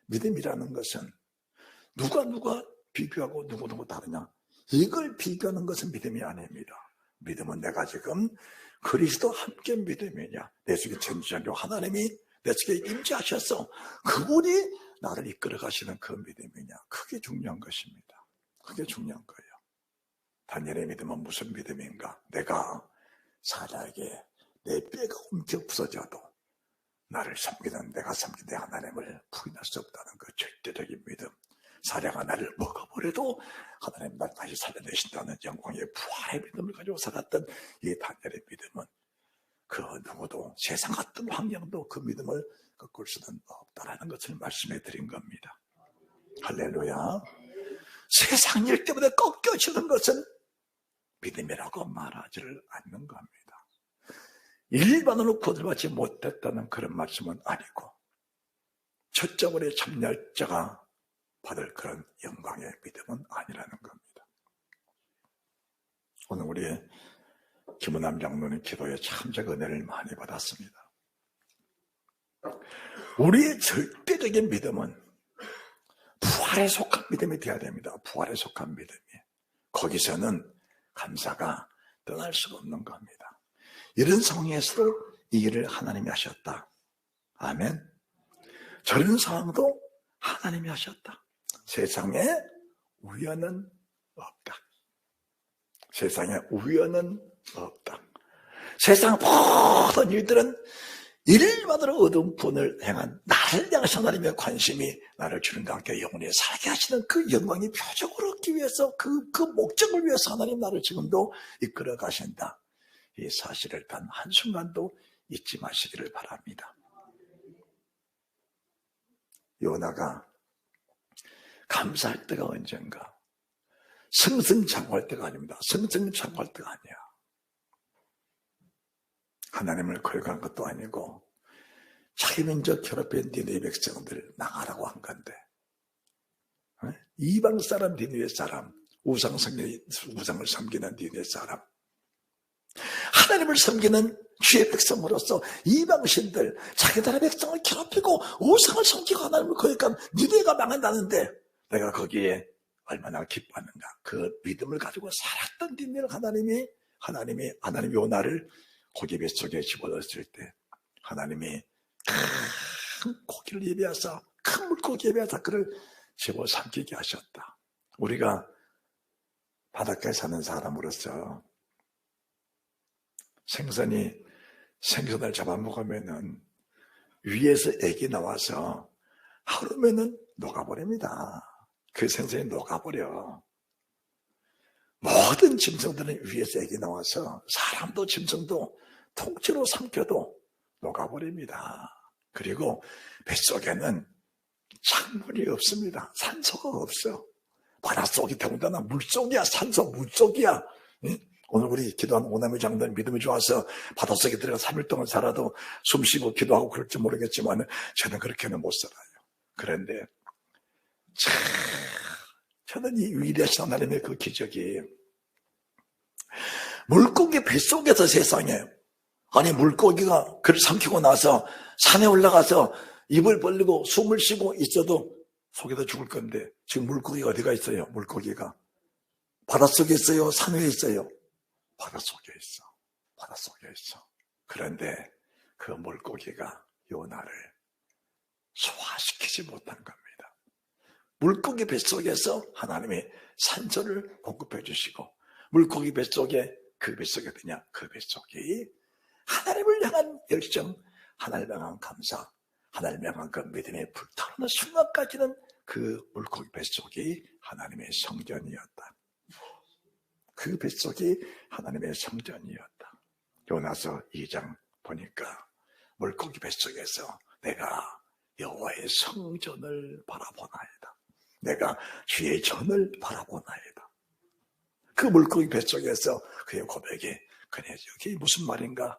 믿음이라는 것은 누가 비교하고 누구 다르냐, 이걸 비교하는 것은 믿음이 아닙니다. 믿음은 내가 지금 그리스도 함께 믿음이냐, 내 속에 전지전력 하나님이 내 속에 임재하셔서 그분이 나를 이끌어 가시는 그 믿음이냐, 그게 중요한 것입니다. 그게 중요한 거예요. 다니엘의 믿음은 무슨 믿음인가? 내가 사자에게 내 뼈가 옮겨 부서져도 나를 섬기는, 내가 섬기는 내 하나님을 부인할 수 없다는 그 절대적인 믿음. 사자가 나를 먹어버려도 하나님 나를 다시 살려내신다는 영광의 부활의 믿음을 가지고 살았던 이 다니엘의 믿음은 그 누구도 세상 어떤 환경도 그 믿음을 꺾을 수는 없다라는 것을 말씀해 드린 겁니다. 할렐루야. 세상 일 때문에 꺾여지는 것은 믿음이라고 말하지를 않는 겁니다. 일반으로 구원받지 못했다는 그런 말씀은 아니고 첫자벌에 참여할 자가 받을 그런 영광의 믿음은 아니라는 겁니다. 오늘 우리 김은남 장로는 기도에 참적 은혜를 많이 받았습니다. 우리의 절대적인 믿음은 부활에 속한 믿음이 되어야 됩니다. 부활에 속한 믿음이. 거기서는 감사가 떠날 수가 없는 겁니다. 이런 상황에서도 이 일을 하나님이 하셨다. 아멘. 저런 상황도 하나님이 하셨다. 세상에 우연은 없다. 세상에 우연은 없다. 세상 모든 일들은 일만으로 얻은 분을 행한 나를 향하신 하나님의 관심이 나를 주님과 함께 영원히 살게 하시는 그 영광이 표적으로 얻기 위해서 그 목적을 위해서 하나님 나를 지금도 이끌어 가신다. 이 사실을 단 한순간도 잊지 마시기를 바랍니다. 요나가 감사할 때가 언젠가? 승승장구할 때가 아닙니다. 승승장구할 때가 아니야. 하나님을 거역한 것도 아니고 자기 민족 괴롭힌 니느웨 백성들 나가라고 한 건데, 이방 사람 니느웨 사람, 우상을 섬기는 니느웨 사람, 하나님을 섬기는 주의 백성으로서 이방신들 자기 나라 백성을 괴롭히고 우상을 섬기고 하나님을 거역한 니느웨가 망한다는데 내가 거기에 얼마나 기뻐하는가. 그 믿음을 가지고 살았던 니느웨를 하나님이 요나를 고기 뱃속에 집어넣었을 때 하나님이 큰 고기를 예비하사, 큰 물고기 예비하사 그를 집어삼키게 하셨다. 우리가 바닷가에 사는 사람으로서 생선을 잡아먹으면은 위에서 액이 나와서 하루면은 녹아버립니다. 그 생선이 녹아버려. 모든 짐승들은 위에서 액이 나와서 사람도 짐승도 통째로 삼켜도 녹아버립니다. 그리고 뱃속에는 창문이 없습니다. 산소가 없어. 바닷속이 더군다나 물속이야. 산소 물속이야. 오늘 우리 기도한 오남의 장들 믿음이 좋아서 바닷속에 들어가 3일 동안 살아도 숨쉬고 기도하고 그럴지 모르겠지만 저는 그렇게는 못 살아요. 그런데 저는 이 위대하신 하나님의 그 기적이 물고기 뱃속에서 세상에, 아니 물고기가 그를 삼키고 나서 산에 올라가서 입을 벌리고 숨을 쉬고 있어도 속에서 죽을 건데 지금 물고기가 어디가 있어요? 물고기가 바닷속에 있어요? 산 위에 있어요? 바닷속에 있어. 바닷속에 있어. 그런데 그 물고기가 요나를 소화시키지 못한 겁니다. 물고기 뱃속에서 하나님이 산소를 공급해 주시고 물고기 뱃속에 그 뱃속이 어디냐? 그 뱃속이 하나님을 향한 열정, 하나님에 대한 감사, 하나님에 대한 그 믿음의 불타오르는 순간까지는 그 물고기 뱃속이 하나님의 성전이었다. 그 뱃속이 하나님의 성전이었다. 요나서 2장 보니까 물고기 뱃속에서 내가 여호와의 성전을 바라보나이다. 내가 주의 전을 바라보나이다. 그 물고기 뱃속에서 그의 고백이 그래 여기 무슨 말인가?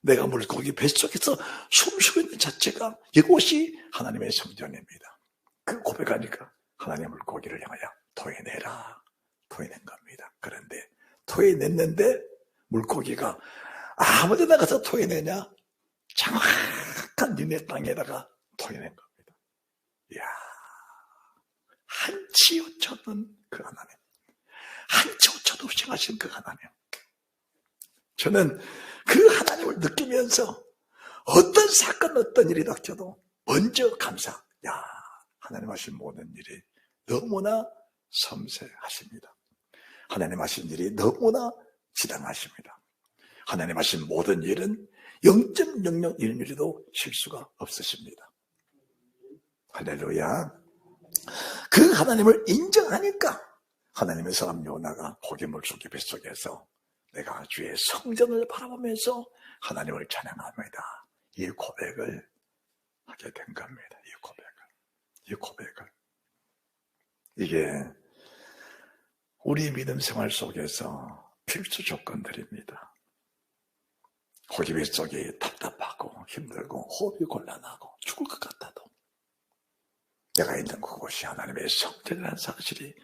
내가 물고기 뱃속에서 숨쉬고 있는 자체가 이곳이 하나님의 성전입니다. 그 고백하니까 하나님의 물고기를 향하여 토해내라. 토해낸 겁니다. 그런데 토해냈는데 물고기가 아무 데나 가서 토해내냐? 정확한 니네 땅에다가 토해낸 겁니다. 이야, 한치 오차는 그 하나님, 한치 오차도 없이 하신 그 하나님. 저는 그 하나님을 느끼면서 어떤 사건, 어떤 일이 닥쳐도 먼저 감사. 야, 하나님 하신 모든 일이 너무나 섬세하십니다. 하나님 하신 일이 너무나 지당하십니다. 하나님 하신 모든 일은 0.001mm도 실수가 없으십니다. 할렐루야. 그 하나님을 인정하니까 하나님의 사람 요나가 고기 물속의 뱃속에서 내가 주의 성전을 바라보면서 하나님을 찬양합니다. 이 고백을 하게 된 겁니다. 이 고백을. 이게 우리 믿음 생활 속에서 필수 조건들입니다. 고기 뱃속이 답답하고 힘들고 호흡이 곤란하고 죽을 것 같아도 내가 있는 그곳이 하나님의 성전이라는 사실이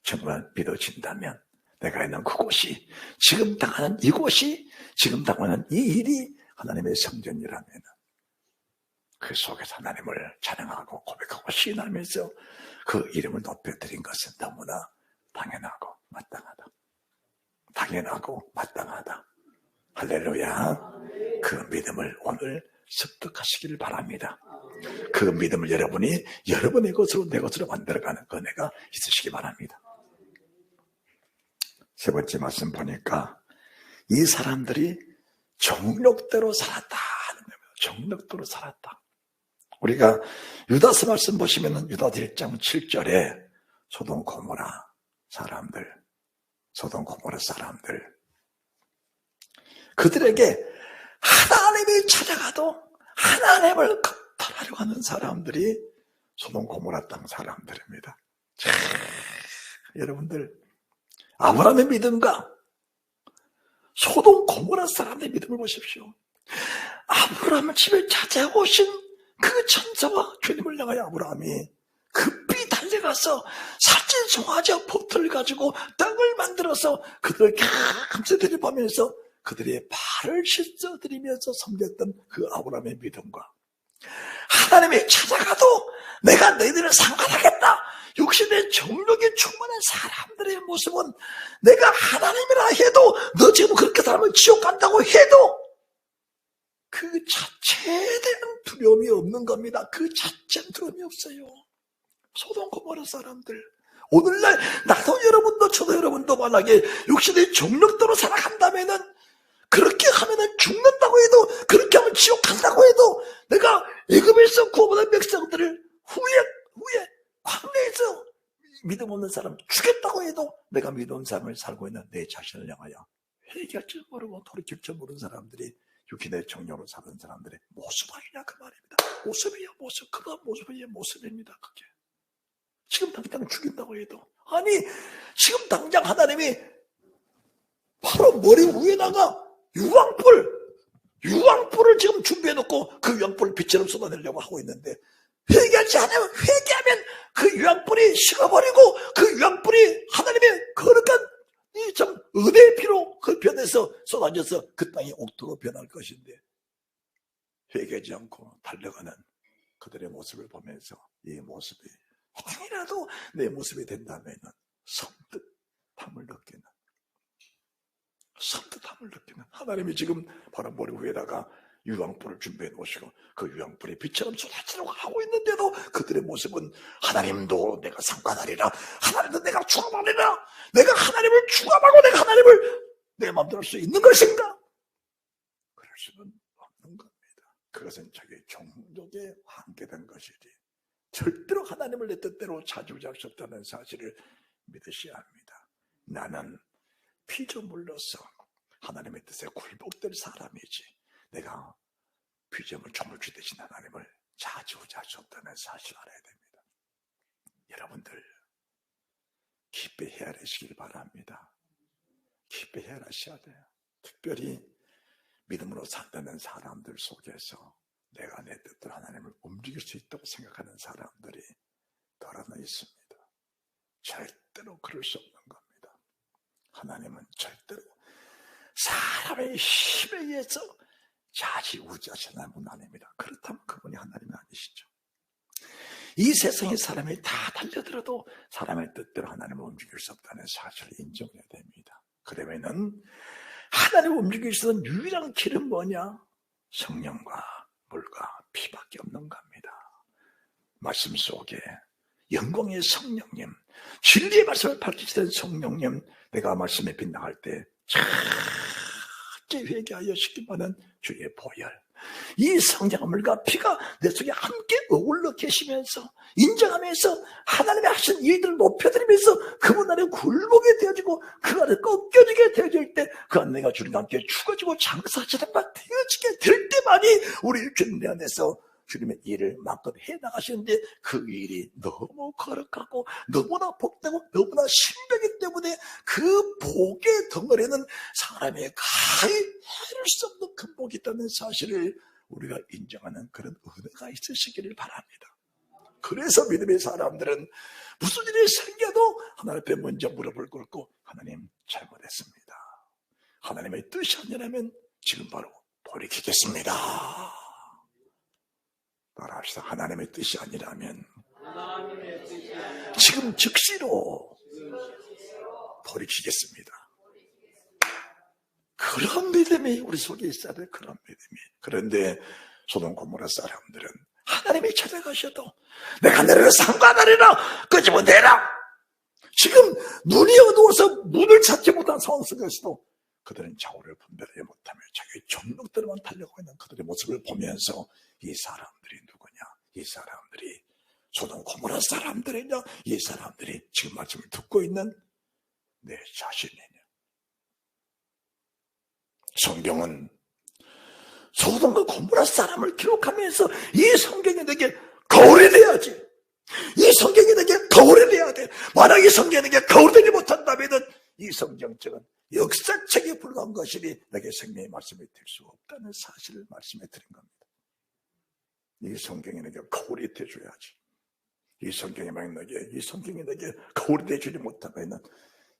정말 믿어진다면, 내가 있는 그곳이, 지금 당하는 이곳이, 지금 당하는 이 일이 하나님의 성전이라면 그 속에서 하나님을 찬양하고 고백하고 시인하면서 그 이름을 높여드린 것은 너무나 당연하고 마땅하다. 당연하고 마땅하다. 할렐루야. 그 믿음을 오늘 습득하시기를 바랍니다. 그 믿음을 여러분이 여러분의 것으로 내 것으로 만들어가는 은혜가 있으시기 바랍니다. 세 번째 말씀 보니까 이 사람들이 정욕대로 살았다 하는 겁니다. 정욕대로 살았다. 우리가 유다서 말씀 보시면은 유다서 1장 7절에 소돔 고모라 사람들 그들에게 하나님이 찾아가도 하나님을 겁탈하려고 하는 사람들이 소돔 고모라 땅 사람들입니다. 자, 여러분들 아브라함의 믿음과 소돔 고모라 사람들의 믿음을 보십시오. 아브라함 집에 찾아오신 그 천사와 주님을 향하여 아브라함이 급히 달려가서 살찐 송아지 포트를 가지고 떡을 만들어서 그들을 감싸드리면서 그들의 발을 씻어드리면서 섬겼던 그 아브라함의 믿음과 하나님이 찾아가도 내가 너희들을 상관하겠다, 육신의 정욕이 충만한 사람들의 모습은 내가 하나님이라 해도 너 지금 그렇게 살면 지옥 간다고 해도 그 자체에 대한 두려움이 없는 겁니다. 그 자체는 두려움이 없어요. 소돔 고모라 사람들, 오늘날 나도 여러분도 저도 여러분도 만약에 육신의 정욕대로 살아간다면은, 그렇게 하면은 죽는다고 해도, 그렇게 하면 지옥 간다고 해도, 내가 애굽에서 구원받은 백성들을 후에 광야에서 믿음 없는 사람 죽였다고 해도 내가 믿음 삶을 살고 있는 내 자신을 향하여 회개할 줄 모르고 돌이킬 줄 모르는 사람들이 육신의 정욕으로 사는 사람들의 모습 아니냐 그 말입니다. 모습이에요, 모습. 그거 모습이에요, 모습입니다. 그게 지금 당장 죽인다고 해도, 아니 지금 당장 하나님이 바로 머리 위에다가 유황불을 지금 준비해놓고 그 유황불을 빛처럼 쏟아내려고 하고 있는데, 회개하지 않으면, 회개하면 그 유황불이 식어버리고 그 유황불이 하나님의 거룩한 이 참 은혜의 피로 그 변해서 쏟아져서 그 땅이 옥토로 변할 것인데, 회개하지 않고 달려가는 그들의 모습을 보면서 이 모습이 혹이라도 내 모습이 된다면 섬뜩함을 느끼는, 하나님이 지금 바로 머리 위에다가 유황불을 준비해 놓으시고 그 유황불이 빛처럼 쏟아지려고 하고 있는데도 그들의 모습은 하나님도 내가 상관하리라, 하나님도 내가 죽어버리라, 내가 하나님을 죽어하고 내가 하나님을 내 마음대로 할 수 있는 것인가? 그럴 수는 없는 겁니다. 그것은 자기의 종족에 한계된 것이지 절대로 하나님을 내 뜻대로 좌지우지할 수 없다는 사실을 믿으셔야 합니다. 나는 피조물로서 하나님의 뜻에 굴복될 사람이지 내가 피조물 조물주 되신 하나님을 좌지우지할 수 없다는 사실을 알아야 됩니다. 여러분들 깊이 헤아리시길 바랍니다. 깊이 헤아리셔야 돼요. 특별히 믿음으로 산다는 사람들 속에서 내가 내 뜻대로 하나님을 움직일 수 있다고 생각하는 사람들이 더러나 있습니다. 절대로 그럴 수 없는 겁니다. 하나님은 절대로 사람의 힘에 의해서 좌지우지하시는 분 아닙니다. 그렇다면 그분이 하나님이 아니시죠. 이 세상에 사람이 다 달려들어도 사람의 뜻대로 하나님을 움직일 수 없다는 사실을 인정해야 됩니다. 그러면은 하나님을 움직일 수 있는 유일한 길은 뭐냐? 성령과 물과 피밖에 없는 겁니다. 말씀 속에 영광의 성령님, 진리의 말씀을 밝히시던 성령님, 내가 말씀에 빗나갈 때 첫째 회개하여 시키면은 주의 보혈, 이 성령과 물과 피가 내 속에 함께 어울러 계시면서 인정하면서 하나님의 하신 일들을 높여드리면서 그분 안에 굴복이 되어지고 그 안에 꺾여지게 되어질 때 그 안에 내가 주님과 함께 죽어지고 장사하시는 바 되어지게 될 때만이 우리 주님 내 안에서 주님의 일을 마음껏 해나가시는데 그 일이 너무 거룩하고 너무나 복되고 너무나 신비하기 때문에 그 복의 덩어리는 사람이 가히 해낼 수 없는 큰 복이 있다는 사실을 우리가 인정하는 그런 은혜가 있으시기를 바랍니다. 그래서 믿음의 사람들은 무슨 일이 생겨도 하나님 앞에 먼저 무릎을 꿇고 하나님 잘못했습니다. 하나님의 뜻이 아니라면 지금 바로 돌이키겠습니다. 말합시다. 하나님의 뜻이 아니라면 지금 즉시로 돌이키겠습니다. 그런 믿음이 우리 속에 있어야 돼. 그런 믿음이. 그런데 소돔 고모라 사람들은 하나님이 찾아가셔도 내가 너를 상관하리라 끄집어내라. 지금 눈이 어두워서 문을 찾지 못한 상황 속에서도 그들은 좌우를 분별하지 못하며 자기의 종족들만 달려가고 있는 그들의 모습을 보면서 이 사람들이 누구냐? 이 사람들이 소돔 고모라 사람들이냐? 이 사람들이 지금 말씀을 듣고 있는 내 자신이냐? 성경은 소돔과 고모라 사람을 기록하면서 이 성경이 내게 거울이 돼야지. 이 성경이 내게 거울이 돼야 돼. 만약 이 성경이 내게 거울이 되지 못한다면 이 성경책은 역사책에 불과한 것이니 내게 생명의 말씀이 될 수 없다는 사실을 말씀해 드린 겁니다. 이 성경이 내게 거울이 되어줘야지. 이 성경이 내게 거울이 되어주지 못하면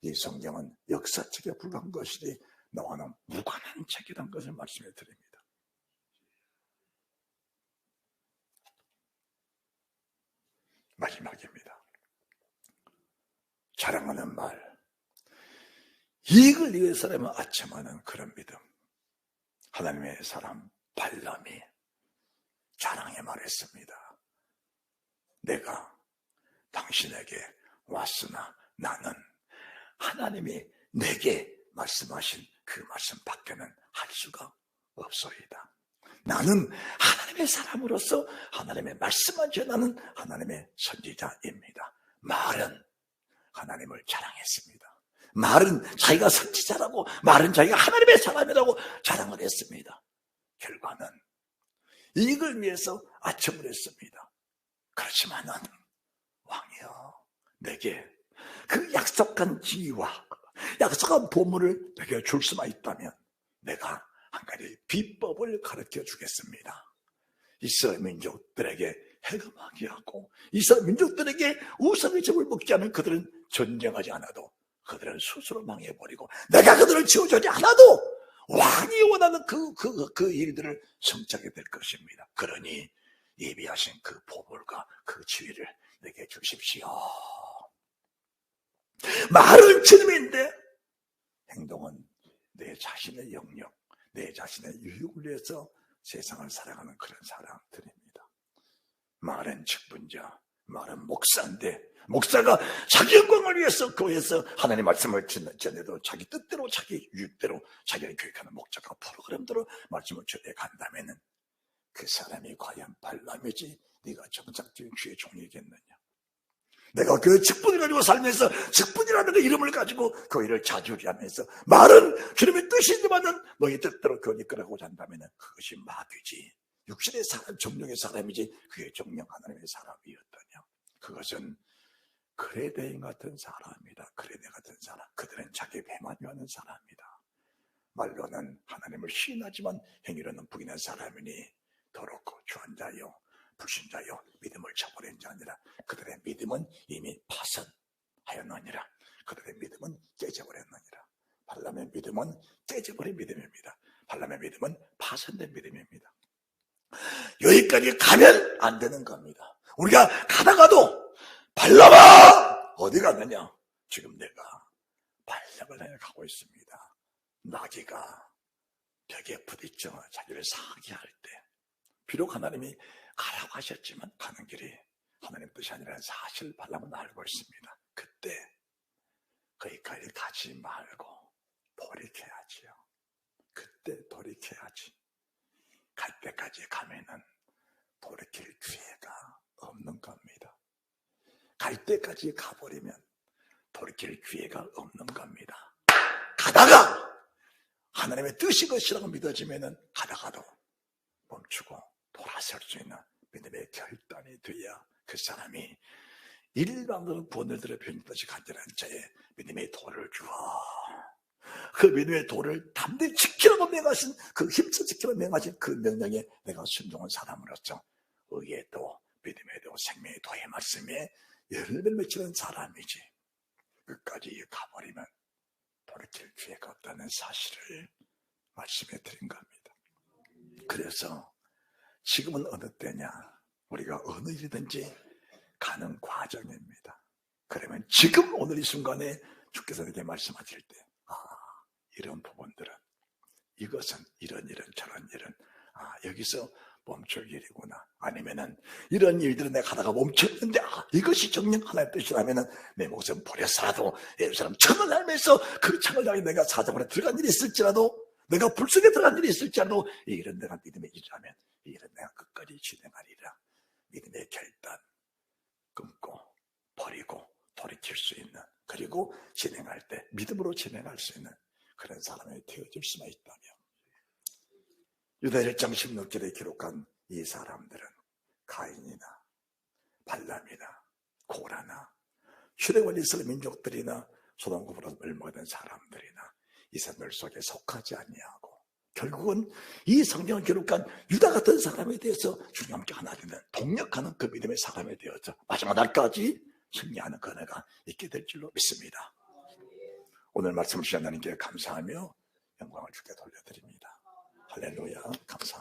이 성경은 역사책에 불과한 것이니 너와는 무관한 책이라는 것을 말씀해 드립니다. 마지막입니다. 자랑하는 말, 이익을 위해서라면 아첨하는 그런 믿음. 하나님의 사람 발람이 자랑해 말했습니다. 내가 당신에게 왔으나 나는 하나님이 내게 말씀하신 그 말씀 밖에는 할 수가 없소이다. 나는 하나님의 사람으로서 하나님의 말씀만 전하는 하나님의 선지자입니다. 말은 하나님을 자랑했습니다. 말은 자기가 선지자라고, 말은 자기가 하나님의 사람이라고 자랑을 했습니다. 결과는 이익을 위해서 아첨을 했습니다. 그렇지만은 왕이여, 내게 그 약속한 지위와 약속한 보물을 내게 줄 수만 있다면 내가 한 가지 비법을 가르쳐 주겠습니다. 이스라엘 민족들에게 해금하게 하고 이스라엘 민족들에게 우상의 점을 먹게 하면 그들은 전쟁하지 않아도 그들은 스스로 망해버리고 내가 그들을 지워주지 않아도 왕이 원하는 그 일들을 성취하게 될 것입니다. 그러니 예비하신 그 보물과 그 지위를 내게 주십시오. 말은 주님인데 행동은 내 자신의 영역, 내 자신의 유익을 위해서 세상을 살아가는 그런 사람들입니다. 말은 직분자, 말은 목사인데 목사가 자기 영광을 위해서 교회에서 하나님의 말씀을 전해도 자기 뜻대로 자기 유익대로 자기를 교육하는 목자가 프로그램대로 말씀을 전해 간다면은 그 사람이 과연 발람이지 네가 정착적인 주의 종이겠느냐? 내가 그 직분을 가지고 살면서 직분이라는 그 이름을 가지고 교회를 자주리하면서 말은 주님의 뜻이지만은 너희 뜻대로 교회 이끌어가고자 한다면 그것이 마귀지, 육신의 사람, 정령의 사람이지 그의 정령 하나님의 사람이었더냐? 그것은 그레데인 같은 사람이다. 그레데 같은 사람. 그들은 자기 배만 위하는 사람이다. 말로는 하나님을 시인하지만 행위로는 부인한 사람이니 더럽고 주한자요 불신자요 믿음을 저버린 자 아니라 그들의 믿음은 이미 파선하였느니라. 그들의 믿음은 깨져버렸느니라. 발람의 믿음은 깨져버린 믿음입니다. 발람의 믿음은 파선된 믿음입니다. 여기까지 가면 안 되는 겁니다. 우리가 가다가도 발람아 어디 갔느냐? 지금 내가 발람을 향해 가고 있습니다. 나귀가 벽에 부딪혀 자기를 상하게 할 때 비록 하나님이 가라고 하셨지만 가는 길이 하나님 뜻이 아니라는 사실 발람은 알고 있습니다. 그때 거기까지 가지 말고 돌이켜야지요. 그때 돌이켜야지. 갈 때까지 가면은 돌이킬 기회가 없는 겁니다. 갈 때까지 가버리면 돌이킬 기회가 없는 겁니다. 가다가 하나님의 뜻이 것이라고 믿어지면은 가다가도 멈추고 돌아설 수 있는 믿음의 결단이 돼야 그 사람이 일반적으로 구원을 들어 변했듯이 간절한 자의 믿음의 도를 주어 그 믿음의 도를 담대히 지키라고 명하신 그 힘써 지키라고 명하신 그 명령에 내가 순종한 사람으로서 의의 도, 믿음의 도, 생명의 도의 말씀에 열매를 맺히는 사람이지 끝까지 가버리면 돌이킬 기회가 없다는 사실을 말씀해 드린 겁니다. 그래서 지금은 어느 때냐? 우리가 어느 일이든지 가는 과정입니다. 그러면 지금 오늘 이 순간에 주께서 내게 말씀하실 때 이런 부분들은 이것은 이런 일은 저런 일은 여기서 멈출 일이구나. 아니면은 이런 일들은 내가 가다가 멈췄는데 이것이 정녕 하나님의 뜻이라면은 내 목숨 버려서라도 예루살렘 천을 살면서 그 창을 향해 내가 사자굴에 들어간 일이 있을지라도 내가 불속에 들어간 일이 있을지라도 이 일은 내가 믿음의 일이라면 이 일은 내가 끝까지 진행하리라. 믿음의 결단 끊고 버리고 돌이킬 수 있는 그리고 진행할 때 믿음으로 진행할 수 있는 그런 사람이 되어질 수만 있다면 유다 1장 16절에 기록한 이 사람들은 가인이나 발람이나 고라나 출애굽 이스라엘 민족들이나 소돔 고모라 멸망된 사람들이나 이 사람들 속에 속하지 아니하고 결국은 이 성경을 기록한 유다 같은 사람에 대해서 주님 함께 하나 되는 동력하는 그 믿음의 사람에 되어서 마지막 날까지 승리하는 그 은혜가 있게 될 줄로 믿습니다. 오늘 말씀을 주신 하나님께 감사하며 영광을 주께 돌려드립니다. 할렐루야. 감사합니다.